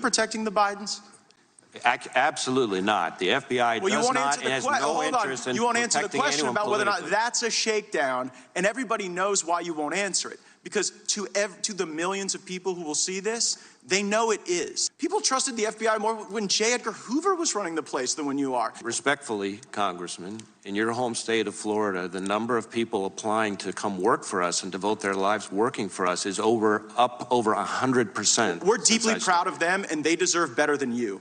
protecting the Bidens? Absolutely not. The FBI does not and has no interest in you won't answer the protecting question anyone about whether or not politically. that's a shakedown, and everybody knows why you won't answer it. Because to the millions of people who will see this, they know it is. People trusted the FBI more when J. Edgar Hoover was running the place than when you are. Respectfully, Congressman, in your home state of Florida, the number of people applying to come work for us and devote their lives working for us is up over 100%. We're deeply proud of them, and they deserve better than you.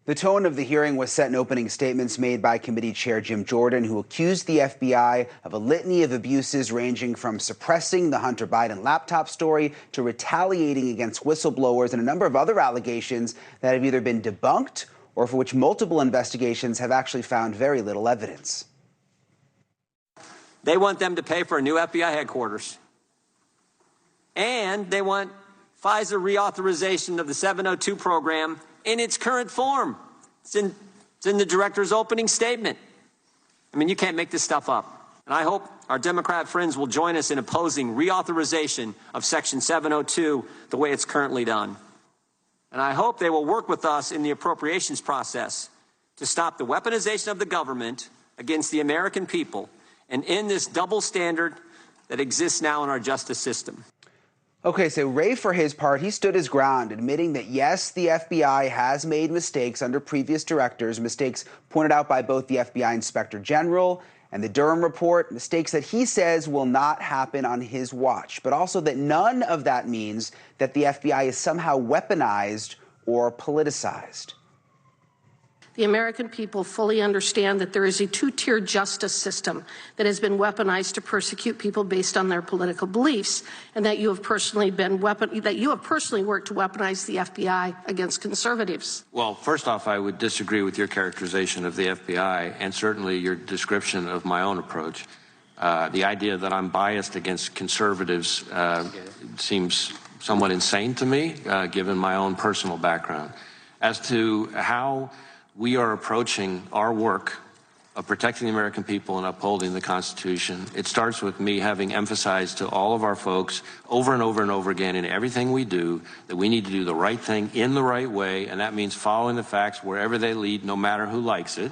The tone of the hearing was set in opening statements made by Committee Chair Jim Jordan, who accused the FBI of a litany of abuses ranging from suppressing the Hunter Biden laptop story to retaliating against whistleblowers and a number of other allegations that have either been debunked or for which multiple investigations have actually found very little evidence. They want them to pay for a new FBI headquarters. And they want FISA reauthorization of the 702 program in its current form. It's in the director's opening statement. I mean, you can't make this stuff up. And I hope our Democrat friends will join us in opposing reauthorization of Section 702 the way it's currently done. And I hope they will work with us in the appropriations process to stop the weaponization of the government against the American people and end this double standard that exists now in our justice system. Okay, so Wray, for his part, he stood his ground, admitting that, yes, the FBI has made mistakes under previous directors, mistakes pointed out by both the FBI Inspector General and the Durham report, mistakes that he says will not happen on his watch, but also that none of that means that the FBI is somehow weaponized or politicized. The American people fully understand that there is a two-tier justice system that has been weaponized to persecute people based on their political beliefs, and that you have personally worked to weaponize the FBI against conservatives. Well, first off, I would disagree with your characterization of the FBI and certainly your description of my own approach. The idea that I'm biased against conservatives seems somewhat insane to me, given my own personal background. As to how we are approaching our work of protecting the American people and upholding the Constitution, it starts with me having emphasized to all of our folks over and over and over again in everything we do that we need to do the right thing in the right way, and that means following the facts wherever they lead, no matter who likes it.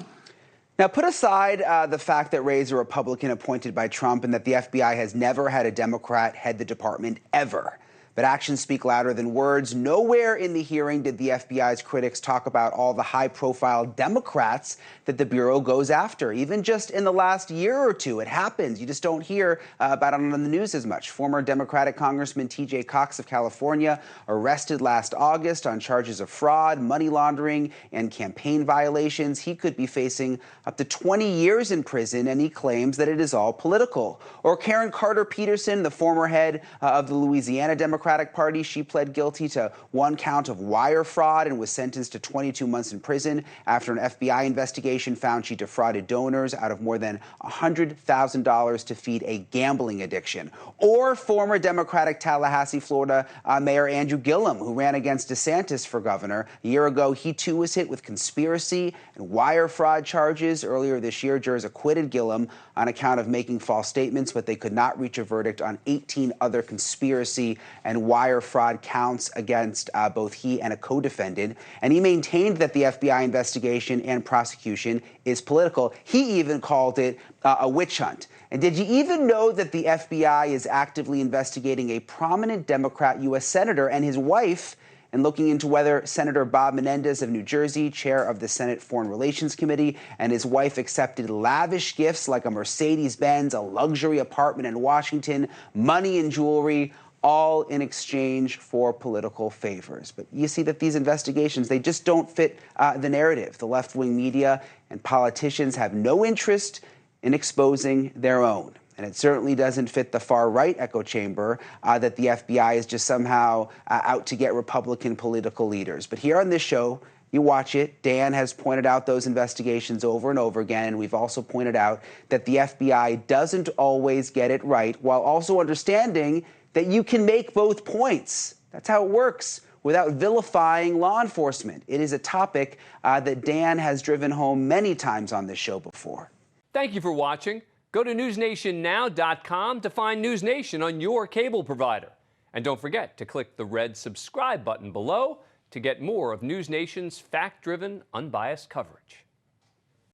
Now, put aside the fact that Wray's a Republican appointed by Trump and that the FBI has never had a Democrat head the department ever. But actions speak louder than words. Nowhere in the hearing did the FBI's critics talk about all the high-profile Democrats that the Bureau goes after. Even just in the last year or two, it happens. You just don't hear about it on the news as much. Former Democratic Congressman T.J. Cox of California arrested last August on charges of fraud, money laundering, and campaign violations. He could be facing up to 20 years in prison, and he claims that it is all political. Or Karen Carter Peterson, the former head of the Louisiana Democratic Party, she pled guilty to one count of wire fraud and was sentenced to 22 months in prison after an FBI investigation found she defrauded donors out of more than $100,000 to feed a gambling addiction. Or former Democratic Tallahassee, Florida Mayor Andrew Gillum, who ran against DeSantis for governor. A year ago, he too was hit with conspiracy and wire fraud charges. Earlier this year, jurors acquitted Gillum on account of making false statements, but they could not reach a verdict on 18 other conspiracy and wire fraud counts against both he and a co-defendant. And he maintained that the FBI investigation and prosecution is political. He even called it a witch hunt. And did you even know that the FBI is actively investigating a prominent Democrat U.S. senator and his wife, and looking into whether Senator Bob Menendez of New Jersey, chair of the Senate Foreign Relations Committee, and his wife accepted lavish gifts like a Mercedes-Benz, a luxury apartment in Washington, money and jewelry, all in exchange for political favors. But you see that these investigations, they just don't fit the narrative. The left-wing media and politicians have no interest in exposing their own. And it certainly doesn't fit the far-right echo chamber that the FBI is just somehow out to get Republican political leaders. But here on this show, you watch it, Dan has pointed out those investigations over and over again, and we've also pointed out that the FBI doesn't always get it right, while also understanding that you can make both points. That's how it works, without vilifying law enforcement. It is a topic that Dan has driven home many times on this show before. Thank you for watching. Go to newsnationnow.com to find NewsNation on your cable provider. And don't forget to click the red subscribe button below to get more of NewsNation's fact-driven, unbiased coverage.